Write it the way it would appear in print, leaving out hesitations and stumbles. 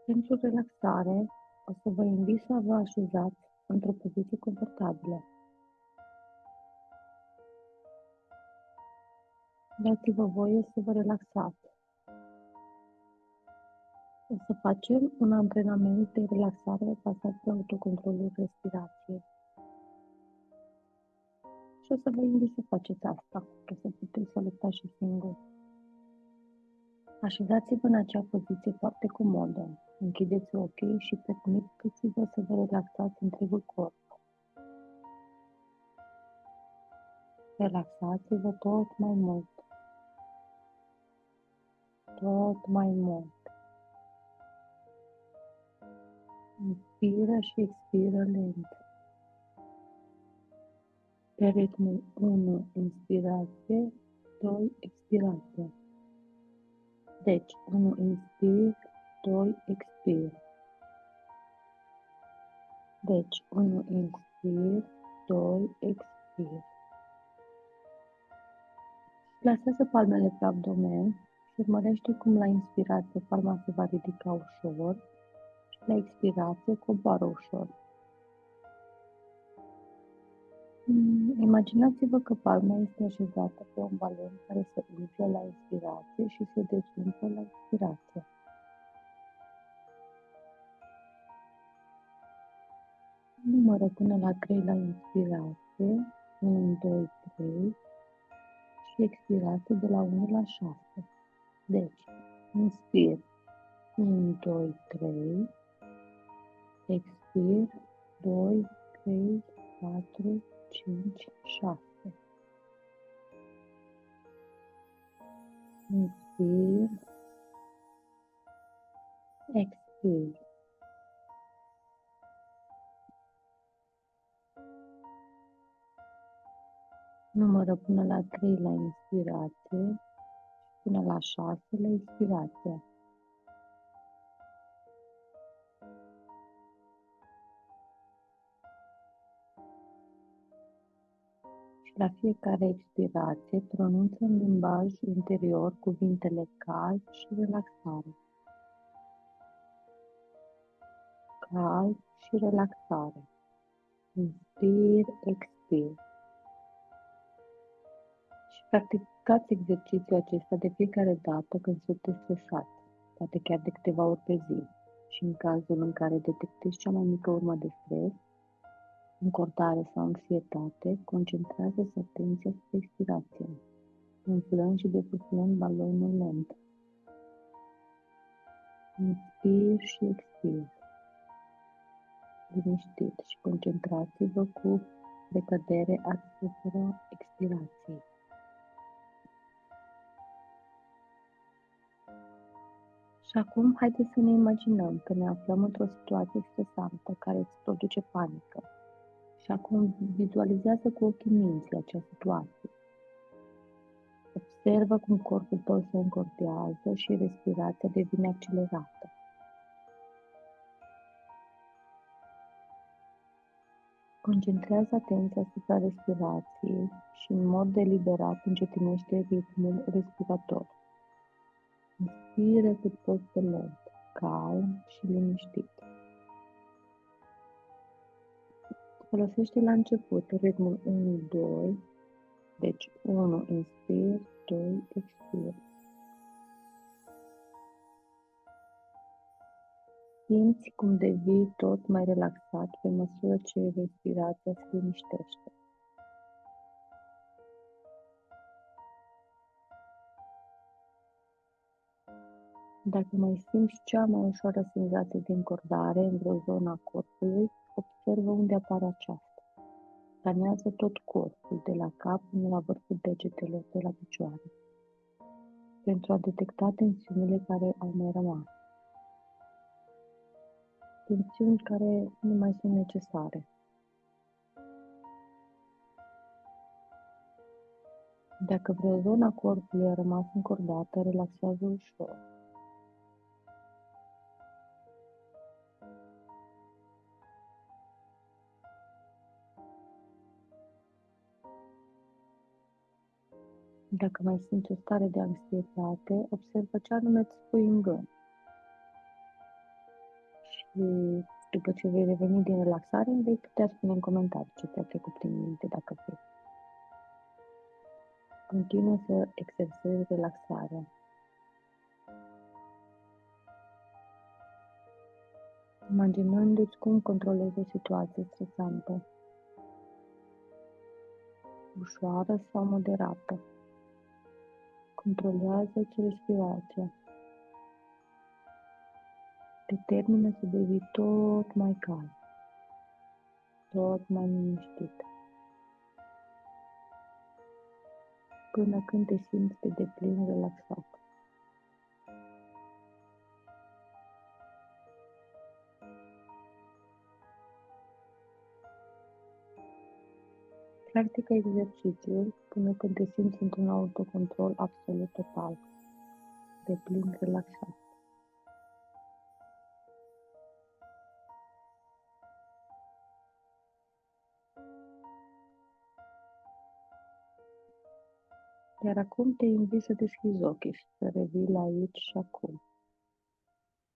Pentru relaxare, o să vă invit să vă așezați într-o poziție confortabilă. Dați-vă voie să vă relaxați. O să facem un antrenament de relaxare bazat pe autocontrolul respirației. Și o să vă invit să faceți asta, ca să puteți să luptați și singuri. Așezați-vă în acea poziție foarte comodă. Închideți ochii și permiteți-vă să vă relaxați întregul corp. Relaxați-vă tot mai mult. Tot mai mult. Inspiră și expiră lent. Pe ritmul 1, inspirație, 2, expirație. Deci, 1 inspir, 2 expir. Deci, 1 inspir, 2 expir. Plasează palmele pe abdomen și urmărește cum la inspirație palma se va ridica ușor și la expirație coboară ușor. Imaginați-vă că palma este așezată pe un balon care se umflă la inspirație și se dezumflă la expirație. Numără până la 3 la inspirație, 1, 2, 3 și expirație de la 1 la 6. Deci, inspir, 1, 2, 3, expir, 2, 3, 4, 5, 6. Inspir, expir. Numără până la 3 la inspirație și până la 6 la expirație. Și la fiecare expirație pronunță în limbaj interior cuvintele cald și relaxare. Cald și relaxare. Inspir, expir. Și practicați exercițiul acesta de fiecare dată când sunteți stresați, poate chiar de câteva ori pe zi. Și în cazul în care detectezi cea mai mică urmă de stres, încordare sau anxietate, concentrează-ți atenția pe expirație, umflând și desuflând balonul lent. Inspir și expir. Liniștit și concentrați-vă cu decădere asupra expirației. Și acum haideți să ne imaginăm că ne aflăm într-o situație stresantă care îți produce panică. Și acum vizualizează cu ochii minții acea situație. Observă cum corpul tău se încordează și respirația devine accelerată. Concentrează atenția asupra respirației și în mod deliberat încetinește ritmul respirator. Inspiră cât poți de lent, calm și liniștit. Folosește la început ritmul 1-2, deci 1 inspir, 2 expir. Simți cum devii tot mai relaxat pe măsură ce respirația se liniștește. Dacă mai simți cea mai ușoară senzație de încordare în vreo zonă a corpului, observă unde apare aceasta. Scanează tot corpul, de la cap până la vârful degetelor de la picioare, pentru a detecta tensiunile care au mai rămas. Tensiuni care nu mai sunt necesare. Dacă vreo zonă a corpului a rămas încordată, relaxează ușor. Dacă mai simți o stare de anxietate, observă ce anume îți spui în gând. Și după ce vei reveni din relaxare, vei putea spune în comentarii ce ți-a trecut prin minte dacă vrei. Continuă să exersezi relaxarea. Imaginându-ți cum controlezi o situație stresantă, ușoară sau moderată. Controlează-ți respirația. Determină să devii tot mai calm, tot mai liniștit, până când te simți pe deplin relaxat. Practică exercițiul până când te simți într-un autocontrol absolut total, deplin relaxat. Iar acum te invit să deschizi ochii și să revii la aici și acum.